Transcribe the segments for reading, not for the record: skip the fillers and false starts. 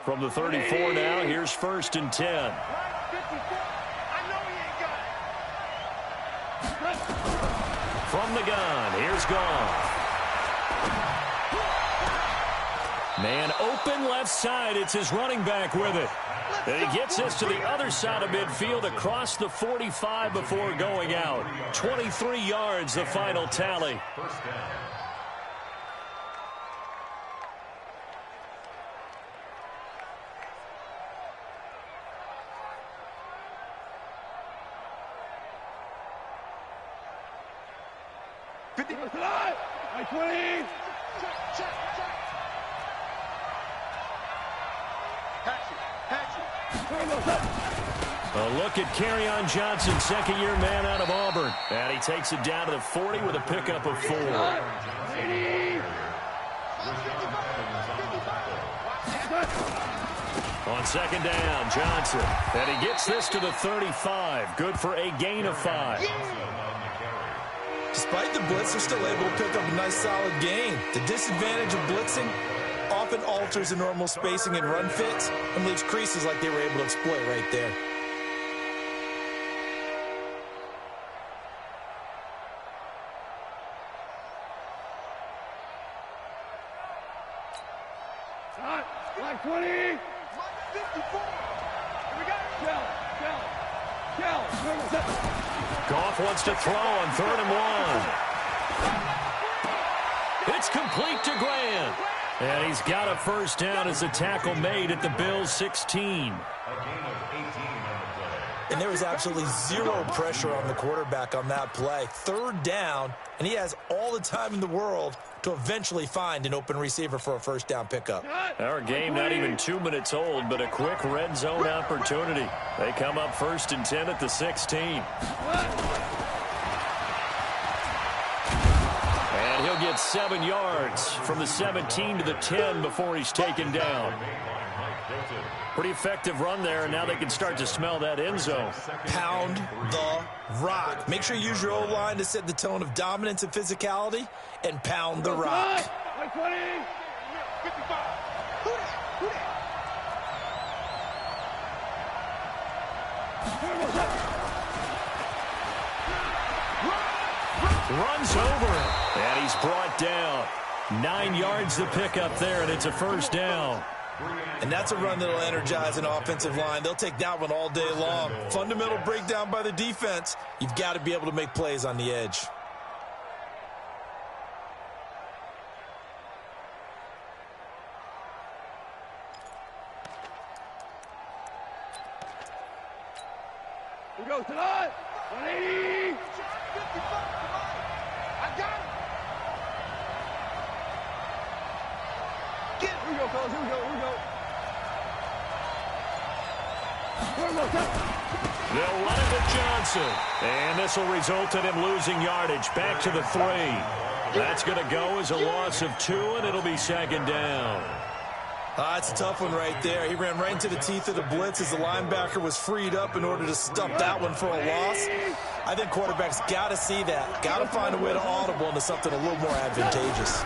From the 34 now, here's 1st and 10. From the gun, here's Goff. Man open left side. It's his running back with it. And he gets this to the other side of midfield across the 45 before going out. 23 yards, the final tally. First down. A look at Kerryon Johnson, second-year man out of Auburn. And he takes it down to the 40 with a pickup of 4. On second down, Johnson. And he gets this to the 35. Good for a gain of 5. Despite the blitz, they're still able to pick up a nice solid gain. The disadvantage of blitzing often alters the normal spacing and run fits and leaves creases like they were able to exploit right there. Like 20. 54. We got Goff wants to throw on 3rd and 1. It's complete to Grant. And he's got a first down as a tackle made at the Bills' 16. And there was absolutely zero pressure on the quarterback on that play. 3rd down, and he has all the time in the world to eventually find an open receiver for a first down pickup. Our game not even 2 minutes old, but a quick red zone opportunity. They come up 1st and 10 at the 16. And he'll get 7 yards from the 17 to the 10 before he's taken down. Pretty effective run there, and now they can start to smell that end zone. Pound the rock. Make sure you use your O-line to set the tone of dominance and physicality, and pound the rock. Runs over, and he's brought down. 9 yards to pick up there, and it's a first down. And that's a run that'll energize an offensive line. They'll take that one all day long. Fundamental breakdown by the defense. You've got to be able to make plays on the edge. Here goes tonight. 180. 55. I got it. Here we go, fellas. Here we go. They'll run it with Johnson. And this will result in him losing yardage. Back to the 3. That's going to go as a loss of 2, and it'll be 2nd down. It's a tough one right there. He ran right into the teeth of the blitz as the linebacker was freed up in order to stop that one for a loss. I think quarterbacks got to see that. Got to find a way to audible into something a little more advantageous.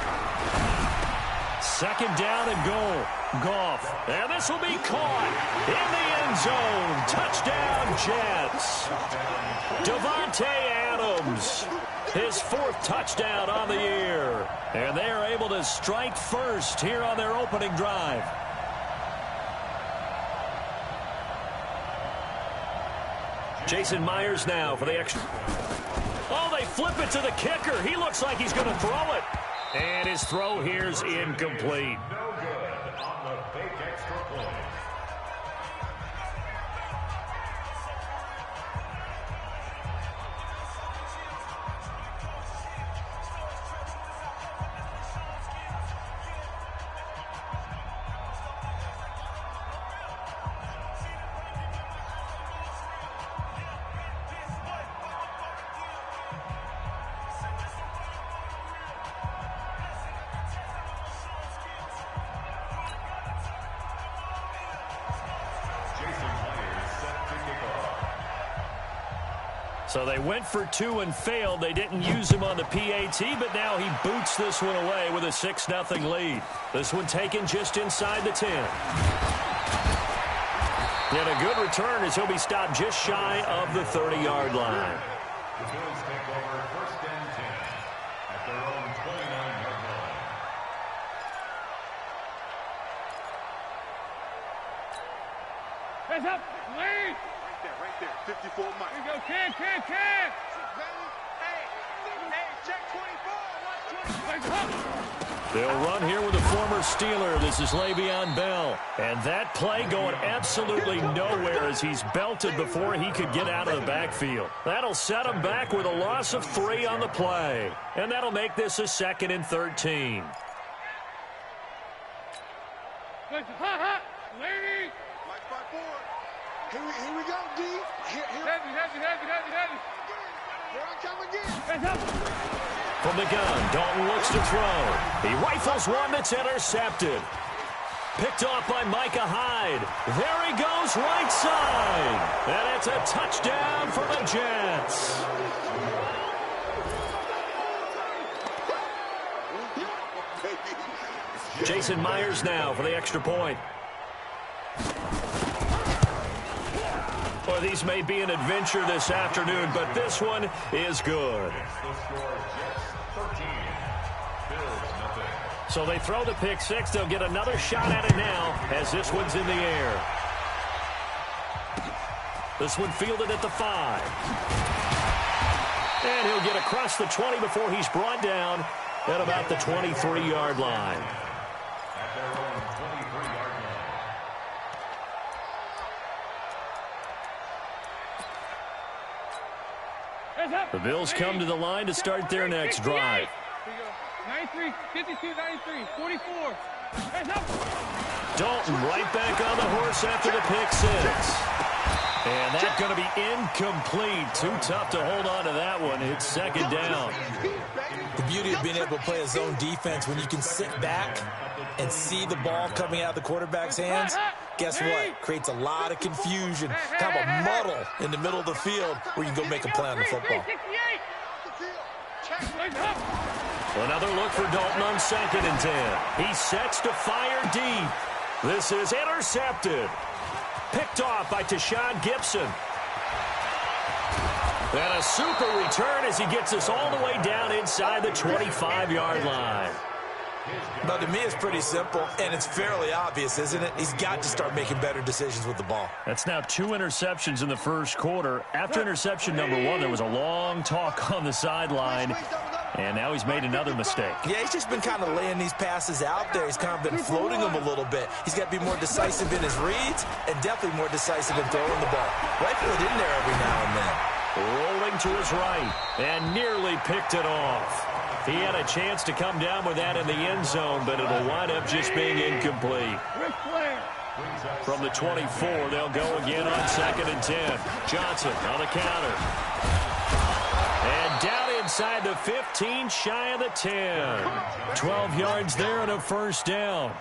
2nd down and goal. Goff. And this will be caught in the end zone. Touchdown, Jets. Davante Adams. His 4th touchdown on the year. And they are able to strike first here on their opening drive. Jason Myers now for the extra. Oh, they flip it to the kicker. He looks like he's going to throw it. And his throw here's incomplete. No good on the fake extra point. So they went for 2 and failed. They didn't use him on the PAT, but now he boots this one away with a 6-0 lead. This one taken just inside the 10. And a good return as he'll be stopped just shy of the 30-yard line. The Bills take over 1st and 10 at their own 29-yard line. Hands up, lead. Right there, 54 Mike. Here we go, can. Hey, check 24, They'll run here with a former Steeler. This is Le'Veon Bell. And that play going absolutely nowhere as he's belted before he could get out of the backfield. That'll set him back with a loss of 3 on the play. And that'll make this a 2nd and 13. lady. Mike 5-4. Here we go, D. Heavy. Here I come again. Hands up. From the gun, Dalton looks to throw. He rifles one that's intercepted. Picked off by Micah Hyde. There he goes, right side. And it's a touchdown for the Jets. Jason Myers now for the extra point. Well, these may be an adventure this afternoon, but this one is good. So they throw the pick 6. They'll get another shot at it now as this one's in the air. This one fielded at the 5. And he'll get across the 20 before he's brought down at about the 23-yard line. At their own 23-yard line. The Bills come to the line to start their next drive. 93, 52, 93, 44. Dalton right back on the horse after the pick 6. And that's going to be incomplete. Too tough to hold on to that one. It's 2nd down. The beauty of being able to play a zone defense when you can sit back and see the ball coming out of the quarterback's hands, guess what? Creates a lot of confusion, kind of a muddle in the middle of the field where you can go make a play on the football. Another look for Dalton on 2nd and 10. He sets to fire deep. This is intercepted. Picked off by Tashawn Gibson. And a super return as he gets us all the way down inside the 25-yard line. But to me, it's pretty simple, and it's fairly obvious, isn't it? He's got to start making better decisions with the ball. That's now 2 interceptions in the first quarter. After interception number 1, there was a long talk on the sideline, and now he's made another mistake. Yeah, he's just been kind of laying these passes out there. He's kind of been floating them a little bit. He's got to be more decisive in his reads and definitely more decisive in throwing the ball. Rifle it in there every now and then. Rolling to his right and nearly picked it off. He had a chance to come down with that in the end zone, but it'll wind up just being incomplete. From the 24, they'll go again on 2nd and 10. Johnson on the counter. And down inside the 15, shy of the 10. 12 yards there and a first down.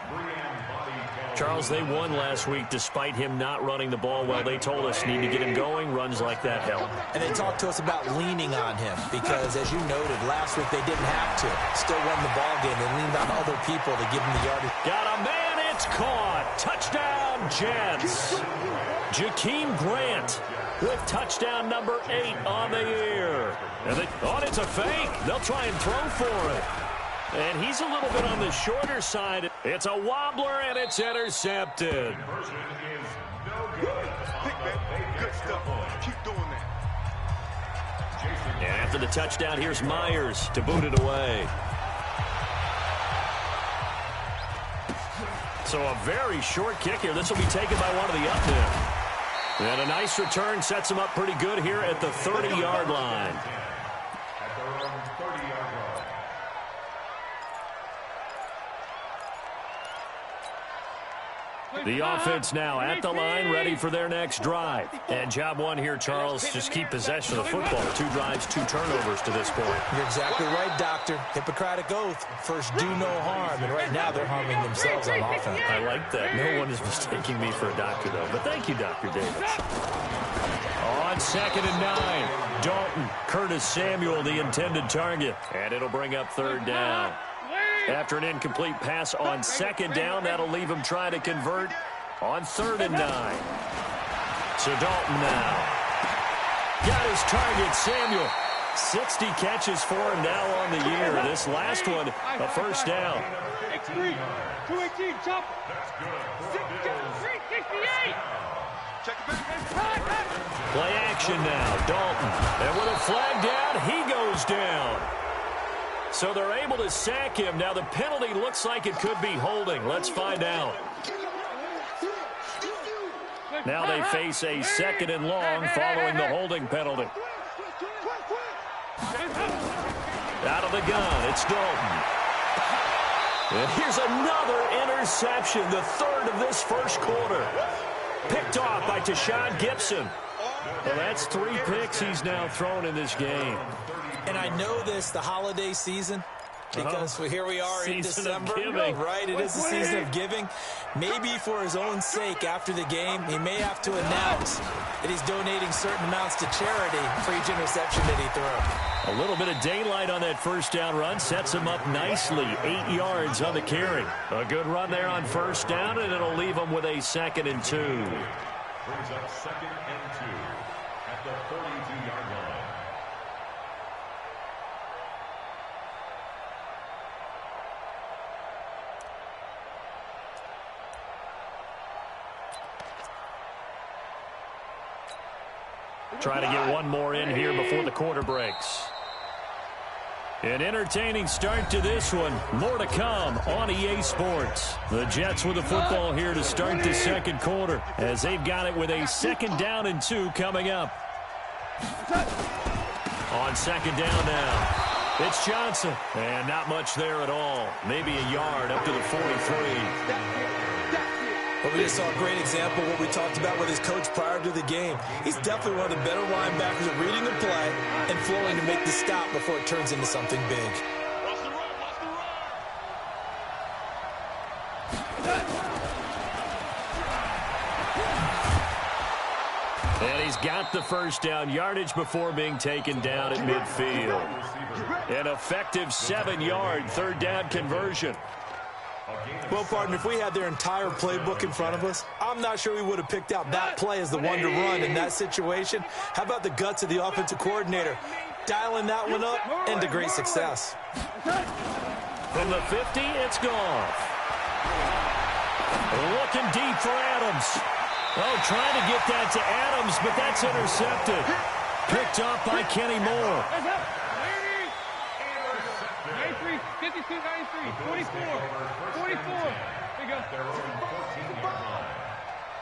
Charles, they won last week despite him not running the ball well. They told us need to get him going. Runs like that help. And they talked to us about leaning on him because, as you noted, last week they didn't have to. Still won the ball game. They leaned on other people to give him the yardage. Got a man. It's caught. Touchdown, Jets. Jakeem Grant with touchdown number 8 on the year. And it's a fake. They'll try and throw for it. And he's a little bit on the shorter side. It's a wobbler, and it's intercepted. And after the touchdown, here's Myers to boot it away. So a very short kick here. This will be taken by one of the up men. And a nice return sets him up pretty good here at the 30-yard line. The offense now at the line, ready for their next drive. And job one here, Charles, just keep possession of the football. 2 drives, 2 turnovers to this point. You're exactly right, Doctor. Hippocratic oath. First, do no harm. And right now, they're harming themselves on offense. I like that. No one is mistaking me for a doctor, though. But thank you, Dr. Davis. On 2nd and 9, Dalton, Curtis Samuel, the intended target. And it'll bring up 3rd down. After an incomplete pass on 2nd down, that'll leave him trying to convert on 3rd and 9. So Dalton now. Got his target, Samuel. 60 catches for him now on the year. This last one, a 1st down. X3, 218, chop. 368. Check it back. Play action now, Dalton. And with a flag down, he goes down. So they're able to sack him. Now the penalty looks like it could be holding. Let's find out. Now they face a 2nd and long following the holding penalty. Out of the gun, it's Dalton. And here's another interception, the 3rd of this 1st quarter. Picked off by Tashawn Gibson. Well, that's 3 picks he's now thrown in this game. And I know this, the holiday season, because here we are in December. Right, it is the season of giving. Maybe for his own sake after the game, he may have to announce that he's donating certain amounts to charity for each interception that he threw. A little bit of daylight on that 1st down run sets him up nicely. 8 yards on the carry. A good run there on 1st down, and it'll leave him with a 2nd and 2. Brings up 2nd and 2 at the 32-yard line. Try to get one more in here before the quarter breaks. An entertaining start to this one. More to come on EA Sports. The Jets with the football here to start the 2nd quarter as they've got it with a 2nd down and 2 coming up. On 2nd down now, it's Johnson. And not much there at all. Maybe a yard up to the 43. But we just saw a great example of what we talked about with his coach prior to the game. He's definitely one of the better linebackers at reading the play and flowing to make the stop before it turns into something big. And he's got the 1st down yardage before being taken down at midfield. An effective 7-yard 3rd down conversion. Well, partner, if we had their entire playbook in front of us, I'm not sure we would have picked out that play as the one to run in that situation. How about the guts of the offensive coordinator? Dialing that one up into great success. From the 50, it's Goff. Looking deep for Adams. Oh, trying to get that to Adams, but that's intercepted. Picked up by Kenny Moore. 52, 93, 44, 44. There you go.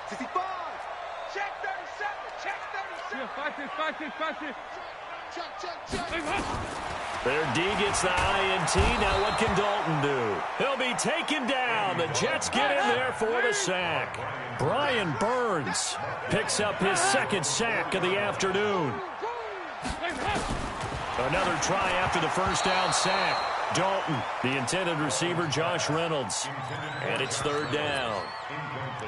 65. Check 37. Check 37. 5-6. Their D gets the INT. Now what can Dalton do? He'll be taken down. The Jets get in there for the sack. Brian Burns picks up his 2nd sack of the afternoon. Another try after the 1st down sack. Dalton, the intended receiver, Josh Reynolds. And it's 3rd down.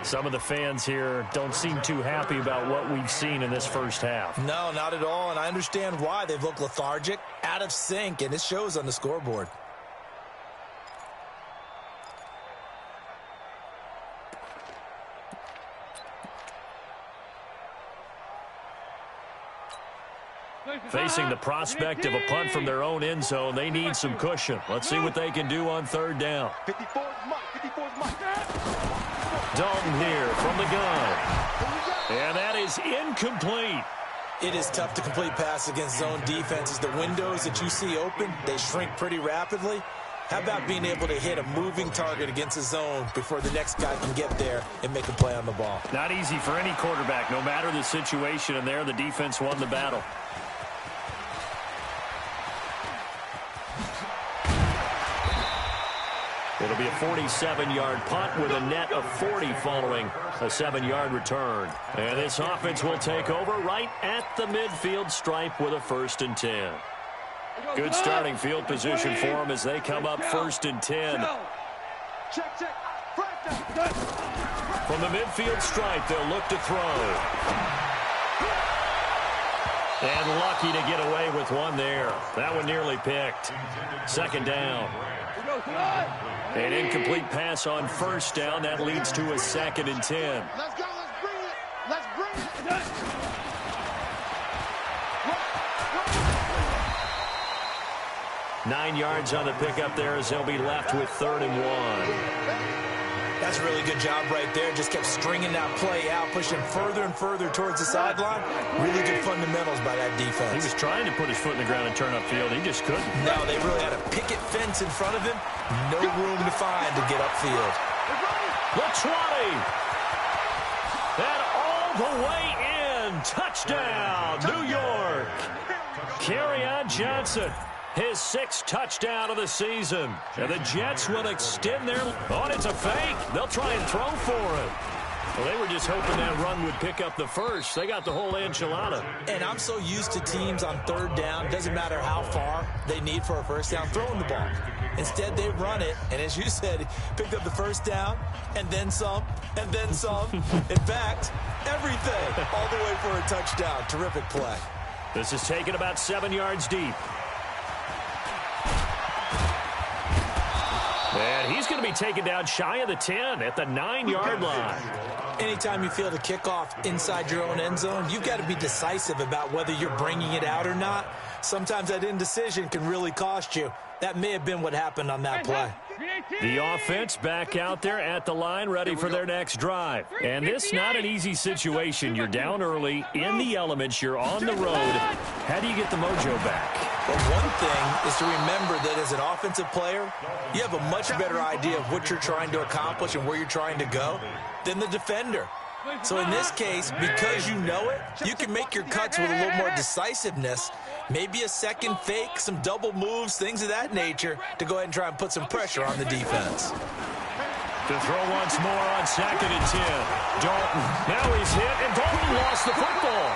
Some of the fans here don't seem too happy about what we've seen in this 1st half. No, not at all, and I understand why. They've looked lethargic, out of sync, and it shows on the scoreboard. Facing the prospect of a punt from their own end zone, they need some cushion. Let's see what they can do on 3rd down. 54's Mike. Dalton here from the gun. And that is incomplete. It is tough to complete passes against zone defenses. The windows that you see open, they shrink pretty rapidly. How about being able to hit a moving target against a zone before the next guy can get there and make a play on the ball? Not easy for any quarterback, no matter the situation, and there the defense won the battle. It'll be a 47-yard punt with a net of 40 following a 7-yard return. And this offense will take over right at the midfield stripe with a 1st and 10. Good starting field position for them as they come up 1st and 10. From the midfield stripe, they'll look to throw. And lucky to get away with one there. That one nearly picked. Second down. An incomplete pass on first down. That leads to a 2nd and 10. Let's go. Let's bring it. Let's bring it. 9 yards on the pickup there as they'll be left with 3rd and 1. That's a really good job right there. Just kept stringing that play out, pushing further and further towards the sideline. Really good fundamentals by that defense. He was trying to put his foot in the ground and turn upfield. He just couldn't. No, they really had a picket fence in front of him. No room to find to get upfield. The 20. And all the way in. Touchdown, New York. Kerryon Johnson. His 6th touchdown of the season. And the Jets will extend their... Oh, it's a fake. They'll try and throw for it. Well, they were just hoping that run would pick up the first. They got the whole enchilada. And I'm so used to teams on 3rd down, doesn't matter how far they need for a first down, throwing the ball. Instead, they run it, and as you said, picked up the first down, and then some, and then some. In fact, everything, all the way for a touchdown. Terrific play. This is taken about 7 yards deep. And he's going to be taken down shy of the 10 at the 9-yard line. Anytime you field a kickoff inside your own end zone, you've got to be decisive about whether you're bringing it out or not. Sometimes that indecision can really cost you. That may have been what happened on that play. The offense back out there at the line, ready for their next drive. And this is not an easy situation. You're down early, in the elements, you're on the road. How do you get the mojo back? Well, one thing is to remember that as an offensive player, you have a much better idea of what you're trying to accomplish and where you're trying to go than the defender. So in this case, because you know it, you can make your cuts with a little more decisiveness. Maybe a second fake, some double moves, things of that nature to go ahead and try and put some pressure on the defense. To throw once more on 2nd and 10. Dalton. Now he's hit, and Dalton lost the football.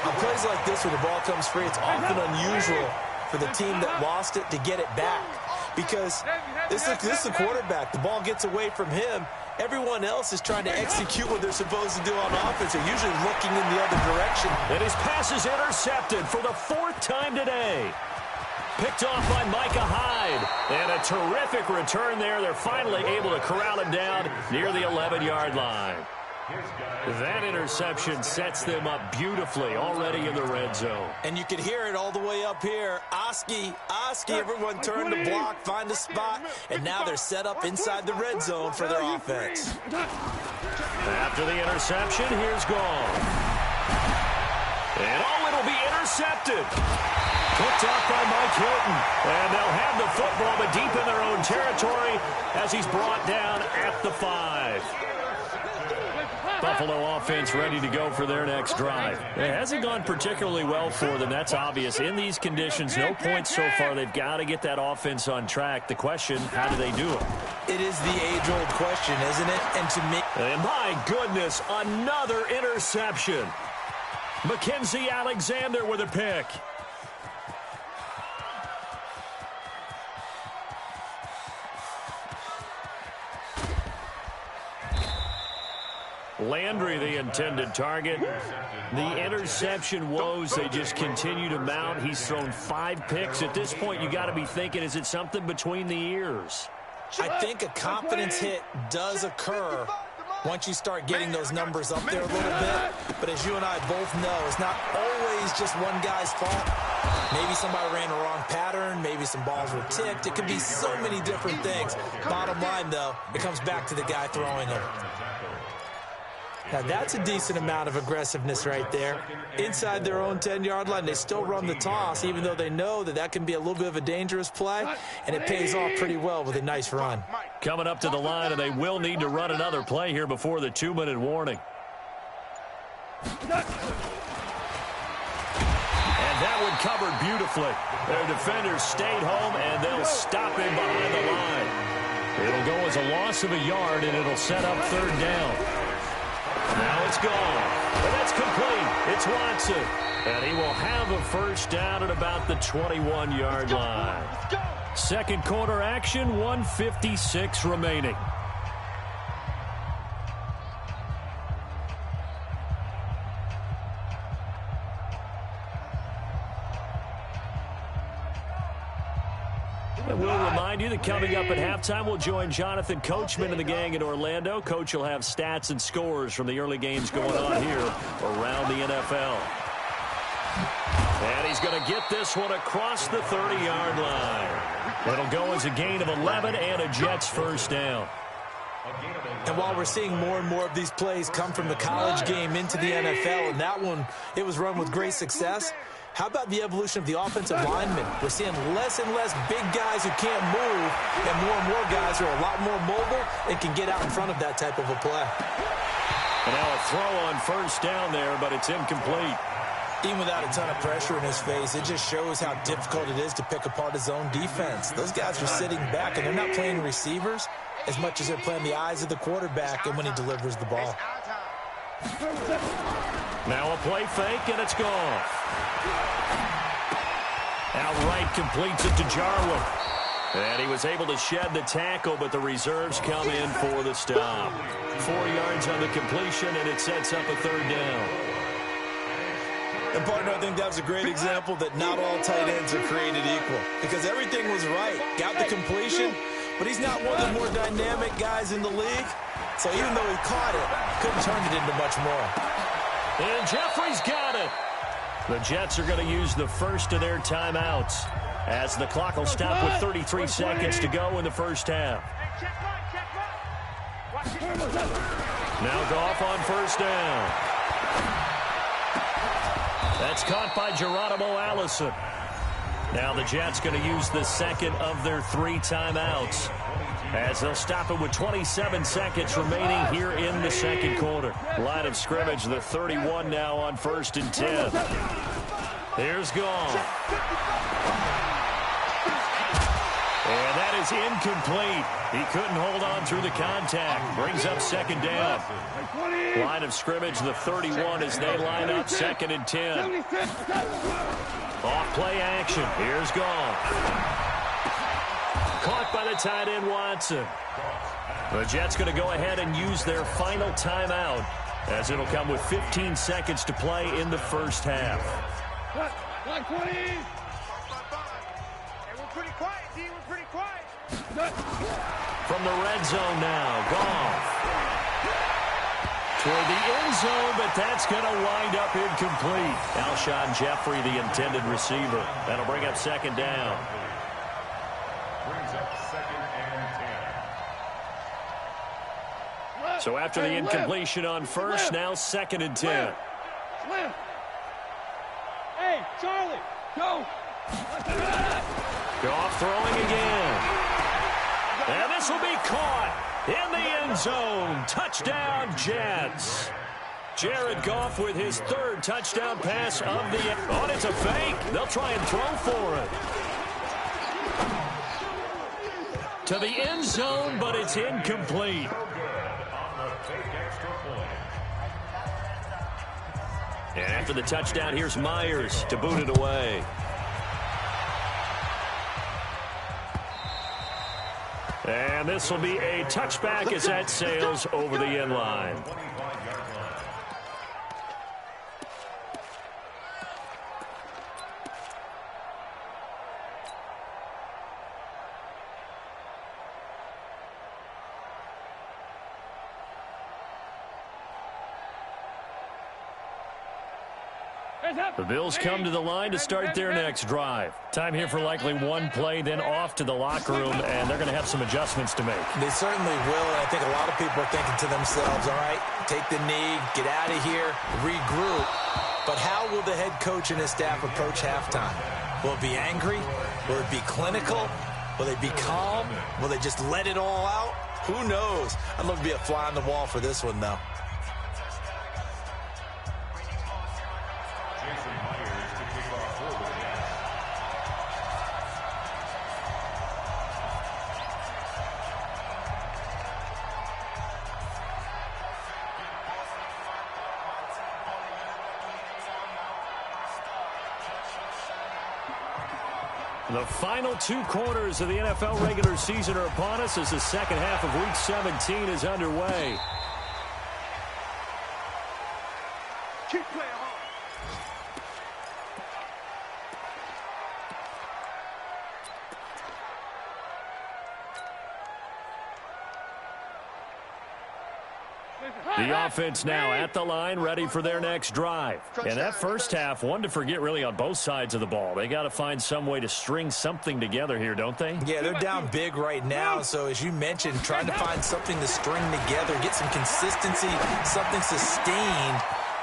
On plays like this where the ball comes free, it's often unusual for the team that lost it to get it back. Because this is the quarterback. The ball gets away from him. Everyone else is trying to execute what they're supposed to do on offense. They're usually looking in the other direction. And his pass is intercepted for the 4th time today. Picked off by Micah Hyde. And a terrific return there. They're finally able to corral him down near the 11-yard line. That interception sets them up beautifully already in the red zone. And you can hear it all the way up here. Oski, everyone turned to block, find a spot, and now they're set up inside the red zone for their offense. After the interception, here's Gall. And it'll be intercepted. Picked off by Mike Hilton. And they'll have the football, but deep in their own territory as he's brought down at the 5. Buffalo offense ready to go for their next drive. It hasn't gone particularly well for them. That's obvious. In these conditions, no points so far. They've got to get that offense on track. The question, how do they do it? It is the age-old question, isn't it? And to me... And my goodness, another interception. Mackenzie Alexander with a pick. Landry, the intended target. The interception woes, they just continue to mount. He's thrown 5 picks. At this point, you got to be thinking, is it something between the ears? I think a confidence hit does occur once you start getting those numbers up there a little bit. But as you and I both know, it's not always just one guy's fault. Maybe somebody ran the wrong pattern. Maybe some balls were tipped. It could be so many different things. Bottom line, though, it comes back to the guy throwing them. Now, that's a decent amount of aggressiveness right there. Inside their own 10-yard line, they still run the toss, even though they know that that can be a little bit of a dangerous play, and it pays off pretty well with a nice run. Coming up to the line, and they will need to run another play here before the 2-minute warning. And that one covered beautifully. Their defenders stayed home, and they'll stop him behind the line. It'll go as a loss of a yard, and it'll set up 3rd down. Now it's gone. And that's complete. It's Watson. And he will have a first down at about the 21-yard line. Second quarter action, 1:56 remaining. And we'll remind you that coming up at halftime, we'll join Jonathan Coachman and the gang in Orlando. Coach will have stats and scores from the early games going on here around the NFL. And he's going to get this one across the 30-yard line. It'll go as a gain of 11 and a Jets first down. And while we're seeing more and more of these plays come from the college game into the NFL, and that one, it was run with great success, how about the evolution of the offensive linemen? We're seeing less and less big guys who can't move, and more guys who are a lot more mobile and can get out in front of that type of a play. And now a throw on first down there, but it's incomplete. Even without a ton of pressure in his face, it just shows how difficult it is to pick apart his own defense. Those guys are sitting back, and they're not playing receivers as much as they're playing the eyes of the quarterback and when he delivers the ball. Now a play fake, and it's gone. Outright completes it to Jarwin. And he was able to shed the tackle, but the reserves come in for the stop. 4 yards on the completion, and it sets up a third down. And, partner, I think that was a great example that not all tight ends are created equal. Because everything was right. Got the completion, but he's not one of the more dynamic guys in the league. So even though he caught it, couldn't turn it into much more. And Jeffrey's got it. The Jets are going to use the first of their timeouts as the clock will stop with 33 seconds to go in the first half. Now Goff on first down. That's caught by Geronimo Allison. Now the Jets going to use the second of their 3 timeouts as they'll stop it with 27 seconds remaining here in the second quarter. Line of scrimmage, the 31 now on 1st and 10. Here's Goff. And that is incomplete. He couldn't hold on through the contact. Brings up second down. Line of scrimmage, the 31 as they line up 2nd and 10. Off play action. Here's Goff. Caught by the tight end Watson. The Jets going to go ahead and use their final timeout as it'll come with 15 seconds to play in the first half. From the red zone now, Goff. Toward the end zone, but that's going to wind up incomplete. Alshon Jeffrey, the intended receiver. That'll bring up second down. Brings up 2nd and 10. So after the incompletion on first, now 2nd and 10. Hey, Charlie, go. Goff throwing again. And this will be caught in the end zone. Touchdown, Jets. Jared Goff with his 3rd touchdown pass of the... Oh, it's a fake. They'll try and throw for it. To the end zone, but it's incomplete. And after the touchdown, here's Myers to boot it away. And this will be a touchback as that sails over the end line. The Bills come to the line to start their next drive. Time here for likely one play, then off to the locker room, and they're going to have some adjustments to make. They certainly will, and I think a lot of people are thinking to themselves, all right, take the knee, get out of here, regroup. But how will the head coach and his staff approach halftime? Will it be angry? Will it be clinical? Will they be calm? Will they just let it all out? Who knows? I'd love to be a fly on the wall for this one, though. The final 2 quarters of the NFL regular season are upon us as the second half of Week 17 is underway. Keep playing hard. The offense now at the line, ready for their next drive. And that first half, one to forget really on both sides of the ball. They got to find some way to string something together here, don't they? Yeah, they're down big right now. So as you mentioned, trying to find something to string together, get some consistency, something sustained,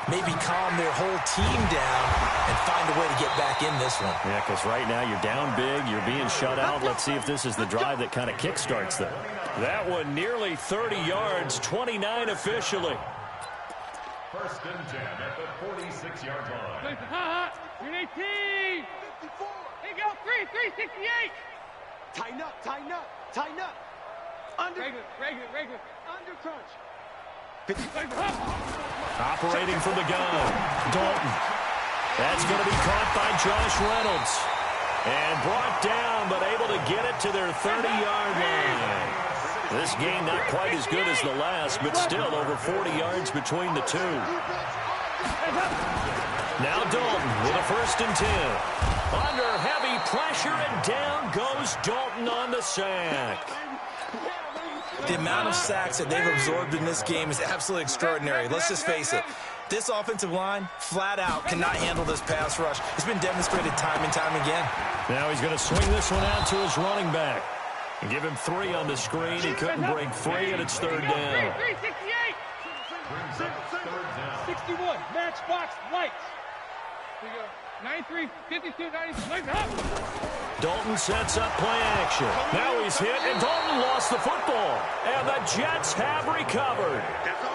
maybe calm their whole team down and find a way to get back in this one. Yeah, because right now you're down big, you're being shut out. Let's see if this is the drive that kind of kickstarts them. That one nearly 30 yards, 29 officially. First and 10 at the 46-yard line. You're 18. 54. Hey, go, 368. Tighten up, tighten up, tighten up. Under. Regular. Under crunch. Operating from the gun, Dalton. That's going to be caught by Josh Reynolds. And brought down, but able to get it to their 30-yard line. This game not quite as good as the last, but still over 40 yards between the two. Now Dalton with a first and 10. Under heavy pressure, and down goes Dalton on the sack. The amount of sacks that they've absorbed in this game is absolutely extraordinary. Let's just face it. This offensive line, flat out, cannot handle this pass rush. It's been demonstrated time and time again. Now he's going to swing this one out to his running back. And give him 3 on the screen. He couldn't break free, and it's third down. 368. 61. Matchbox lights. Here you go. 93, 52, 93. Dalton sets up play action. Now he's hit, and Dalton lost the football. And the Jets have recovered.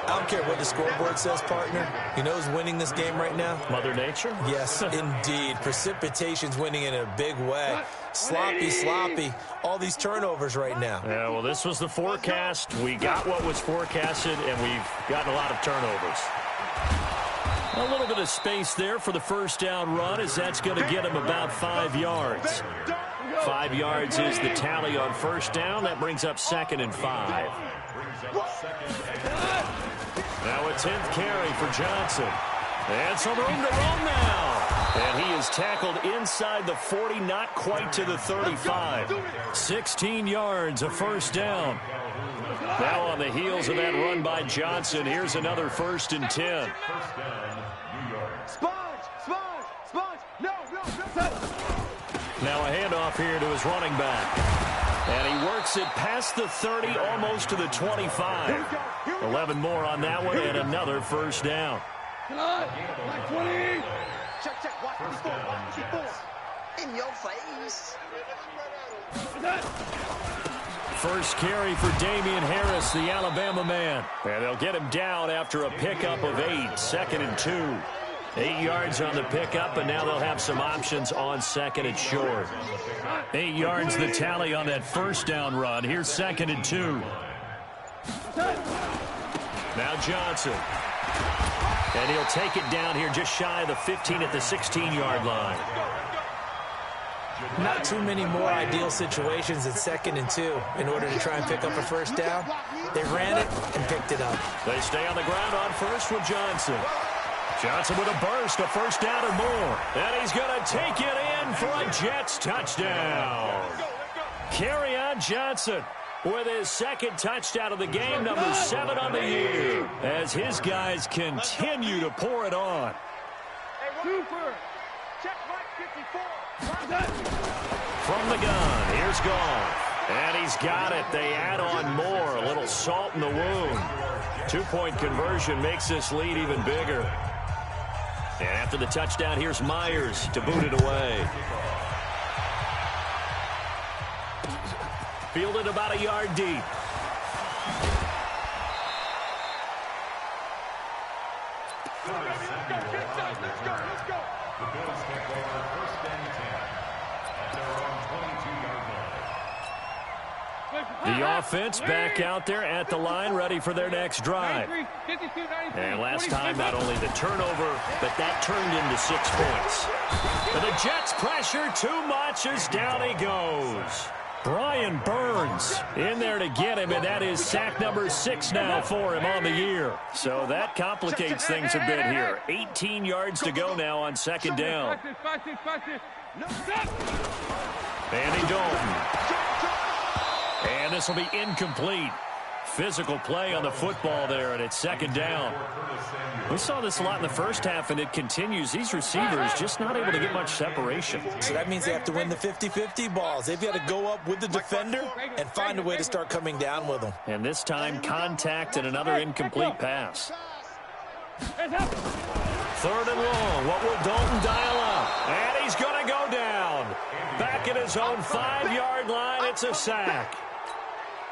I don't care what the scoreboard says, partner. You know who's winning this game right now? Mother Nature? Yes, indeed. Precipitation's winning in a big way. Sloppy. All these turnovers right now. Yeah, well, this was the forecast. We got what was forecasted, and we've gotten a lot of turnovers. A little bit of space there for the first down run, as that's going to get him about 5 yards. 5 yards is the tally on first down. That brings up 2nd and 5. Now a 10th carry for Johnson. And some room to run now. And he is tackled inside the 40, not quite to the 35. 16 yards, a first down. Now on the heels of that run by Johnson, here's another 1st and 10. Sponge. No. Now a handoff here to his running back. And he works it past the 30, almost to the 25. 11 more on that one, and another first down. 20. Check. Watch before. In your face. First carry for Damian Harris, the Alabama man. And they'll get him down after a pickup of 8, 2nd and 2. 8 yards on the pickup, and now they'll have some options on 2nd and short. 8 yards the tally on that first down run. Here's 2nd and 2. Now Johnson. And he'll take it down here just shy of the 15 at the 16-yard line. Not too many more ideal situations at 2nd and 2 in order to try and pick up a first down. They ran it and picked it up. They stay on the ground on first with Johnson. Johnson with a burst, a first down or more. And he's going to take it in for a Jets touchdown. Kerryon Johnson with his 2nd touchdown of the game, number 7 on the year, as his guys continue to pour it on. Super. Check right 54. From the gun, here's Goff. And he's got it. They add on more. A little salt in the wound. 2-point conversion makes this lead even bigger. And after the touchdown, here's Myers to boot it away. Fielded about a yard deep. Let's go. The Bills take over 1st and 10 at their own 22-yard line. The offense back out there at the line, ready for their next drive. And last time, not only the turnover, but that turned into 6 points. But the Jets pressure too much as down he goes. Brian Burns in there to get him, and that is sack number 6 now for him on the year. So that complicates things a bit here. 18 yards to go now on 2nd down. Andy Dalton. And this will be incomplete. Physical play on the football there, and it's second down. We saw this a lot in the first half, and it continues. These receivers just not able to get much separation. So that means they have to win the 50-50 balls. They've got to go up with the defender and find a way to start coming down with them. And this time, contact and another incomplete pass. Third and long. What will Dalton dial up? And he's going to go down. Back at his own 5-yard line, it's a sack.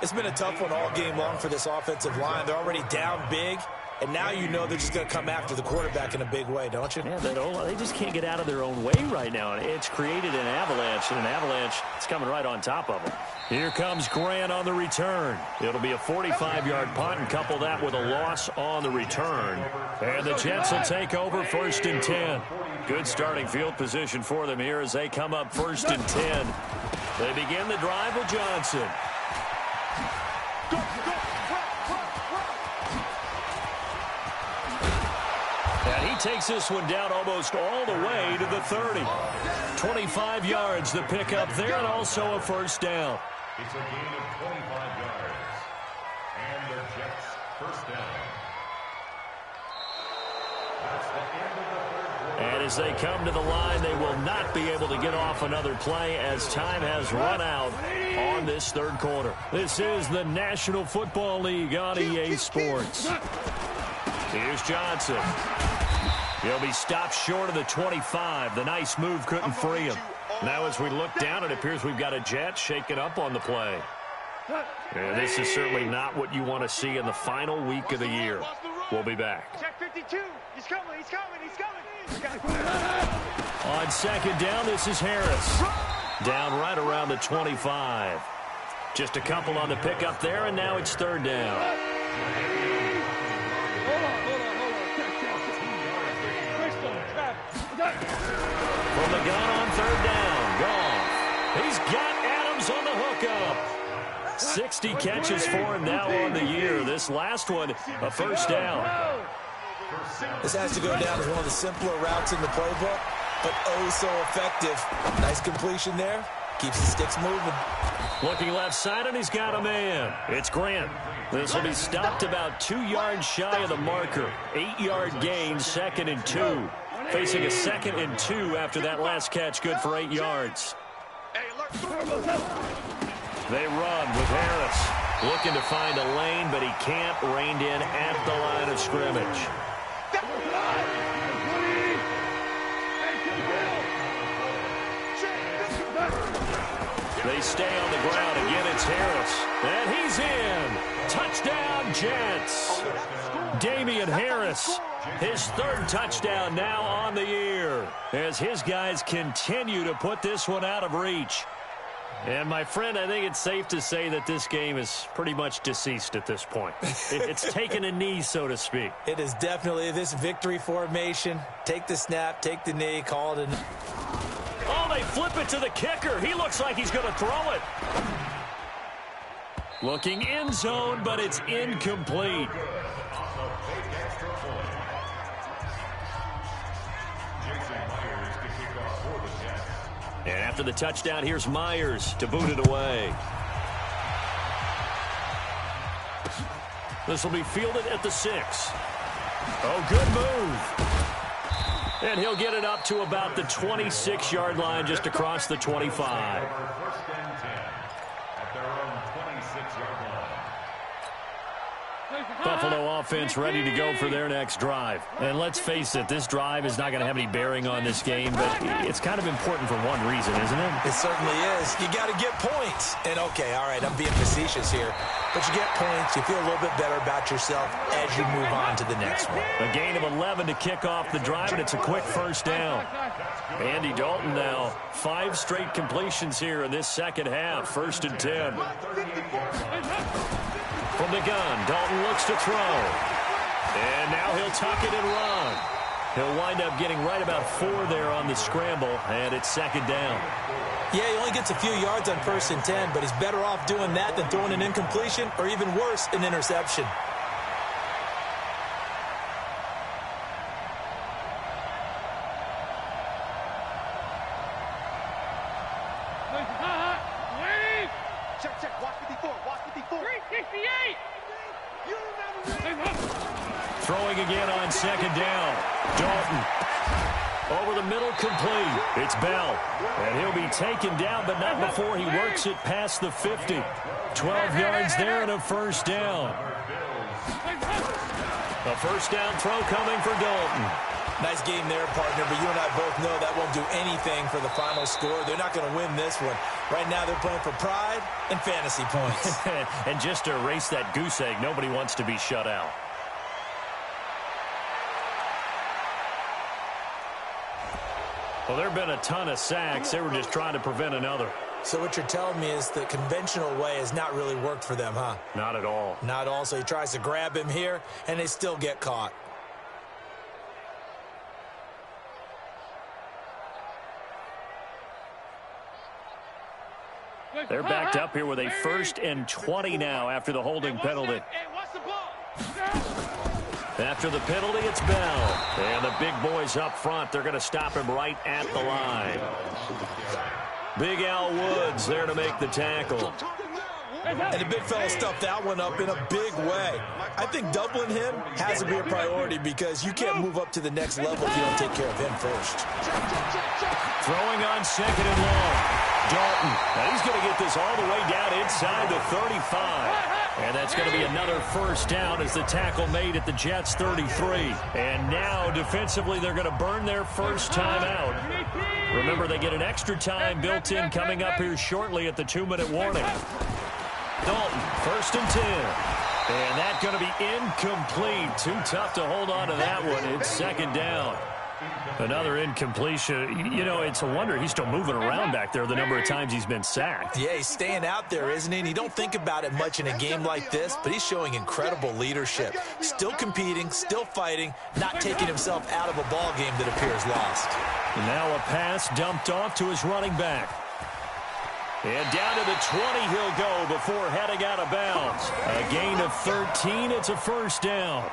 It's been a tough one all game long for this offensive line. They're already down big, and now you know they're just going to come after the quarterback in a big way, don't you? Yeah, they just can't get out of their own way right now. It's created an avalanche, and an avalanche is coming right on top of them. Here comes Grant on the return. It'll be a 45-yard punt, and couple that with a loss on the return. And the Jets will take over 1st and 10. Good starting field position for them here as they come up 1st and 10. They begin the drive with Johnson. And he takes this one down almost all the way to the 30. 25 yards the pickup there, and also a first down. It's a gain of 25 yards. And the Jets first down. That's the end of the third quarter. And as they come to the line, they will not be able to get off another play as time has run out on this third quarter. This is the National Football League on EA Sports. Here's Johnson. He'll be stopped short of the 25. The nice move couldn't free him. Now as we look down, it appears we've got a Jet shaking up on the play. And this is certainly not what you want to see in the final week of the year. We'll be back. Check 52. He's coming. He's coming. He's coming. On second down, this is Harris. Down right around the 25. Just a couple on the pickup there, and now it's third down. From the gun on third down, Goff. He's got Adams on the hookup. 60 catches for him now on the year. This last one, a first down. This has to go down as one of the simpler routes in the playbook, but oh so effective. Nice completion there. Keeps the sticks moving. Looking left side, and he's got a man. It's Grant. This will be stopped about 2 yards shy of the marker. 8-yard gain, 2nd and 2. Facing a 2nd and 2 after that last catch, good for 8 yards. They run with Harris. Looking to find a lane, but he can't. Reined in at the line of scrimmage. They stay on the ground. Again, it's Harris. And he's in. Touchdown, Jets. Damian Harris, his 3rd touchdown now on the year, as his guys continue to put this one out of reach. And, my friend, I think it's safe to say that this game is pretty much deceased at this point. It's taken a knee, so to speak. It is definitely this victory formation. Take the snap, take the knee, call it a... Oh, they flip it to the kicker. He looks like he's going to throw it. Looking end zone, but it's incomplete. And after the touchdown, here's Myers to boot it away. This will be fielded at the 6. Oh, good move. And he'll get it up to about the 26-yard line, just across the 25. Buffalo offense ready to go for their next drive. And let's face it, this drive is not going to have any bearing on this game, but it's kind of important for one reason, isn't it? It certainly is. You got to get points. And, okay, all right, I'm being facetious here. But you get points, you feel a little bit better about yourself as you move on to the next one. A gain of 11 to kick off the drive, and it's a quick first down. Andy Dalton now, 5 straight completions here in this second half. 1st and 10. From the gun, Dalton looks to throw. And now he'll tuck it and run. He'll wind up getting right about 4 there on the scramble, and it's 2nd down. Yeah, he only gets a few yards on 1st and 10, but he's better off doing that than throwing an incompletion or even worse, an interception. Check, check. Watch 54. Watch 54. 368. throwing again on second down. Dalton. Over the middle, complete. It's Bell. And he'll be taken down, but not before he works it past the 50. 12 yards there and a first down. A first down throw coming for Dalton. Nice game there, partner, but you and I both know that won't do anything for the final score. They're not going to win this one. Right now they're playing for pride and fantasy points. And just to erase that goose egg, nobody wants to be shut out. Well, there have been a ton of sacks. They were just trying to prevent another. So what you're telling me is the conventional way has not really worked for them, huh? Not at all. Not all. So he tries to grab him here, and they still get caught. They're backed up here with a 1st and 20 now after the holding penalty. After the penalty, it's Bell. And the big boys up front, they're going to stop him right at the line. Big Al Woods there to make the tackle. And the big fella stuffed that one up in a big way. I think doubling him has to be a priority because you can't move up to the next level if you don't take care of him first. Throwing on second and long. Dalton. Now he's going to get this all the way down inside the 35. And that's going to be another first down as the tackle made at the Jets' 33. And now defensively they're going to burn their first time out. Remember, they get an extra time built in coming up here shortly at the 2-minute warning. Dalton, 1st and 10. And that's going to be incomplete. Too tough to hold on to that one. It's second down. Another incompletion. You know, it's a wonder he's still moving around back there the number of times he's been sacked. Yeah, he's staying out there, isn't he? And you don't think about it much in a game like this, but he's showing incredible leadership. Still competing, still fighting, not taking himself out of a ball game that appears lost. And now a pass dumped off to his running back. And down to the 20 he'll go before heading out of bounds. A gain of 13. It's a first down.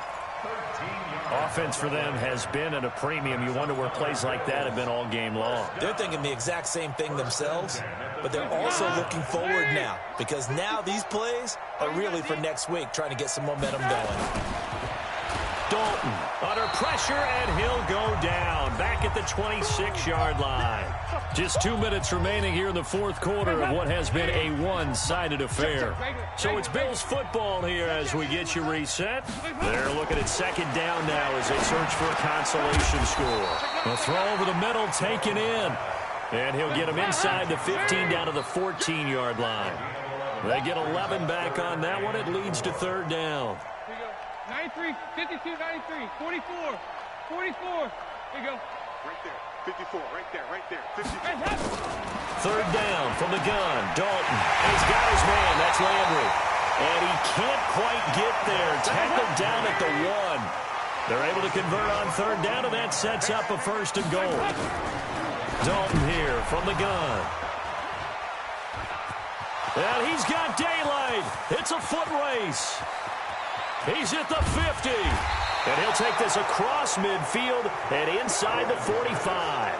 Offense for them has been at a premium. You wonder where plays like that have been all game long. They're thinking the exact same thing themselves, but they're also looking forward now because now these plays are really for next week, trying to get some momentum going. Dalton under pressure, and he'll go down back at the 26-yard line. Just 2 minutes remaining here in the fourth quarter of what has been a one-sided affair. So it's Bills football here as we get you reset. They're looking at second down now as they search for a consolation score. A throw over the middle taken in. And he'll get him inside the 15 down to the 14-yard line. They get 11 back on that one. It leads to third down. 93, 52, 93, 44, 44. Here you go. Right there. 54, right there, 54. Third down from the gun. Dalton. And he's got his man. That's Landry. And he can't quite get there. Tackled down at the 1. They're able to convert on third down, and that sets up a first and goal. Dalton here from the gun. And he's got daylight. It's a foot race. He's at the 50. And he'll take this across midfield and inside the 45.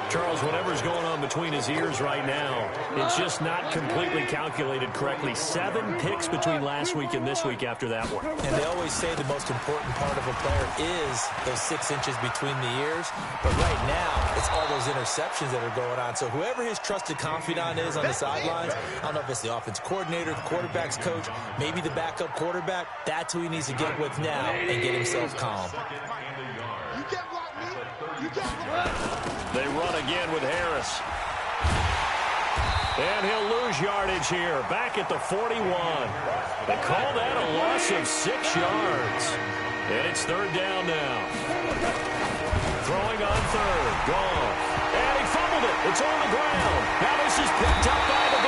Charles, whatever's going on between his ears right now, it's just not completely calculated correctly. 7 picks between last week and this week after that one. And they always say the most important part of a player is those 6 inches between the ears. But right now, it's all those interceptions that are going on. So whoever his trusted confidant is on the sidelines, I don't know if it's the offense coordinator, the quarterback's coach, maybe the backup quarterback, that's who he needs to get with now and get himself calm. You can't block me. You can't block me. They run again with Harris. And he'll lose yardage here, back at the 41. They call that a loss of 6 yards. And it's third down now. Throwing on third, gone. And he fumbled it. It's on the ground. Now this is picked up by the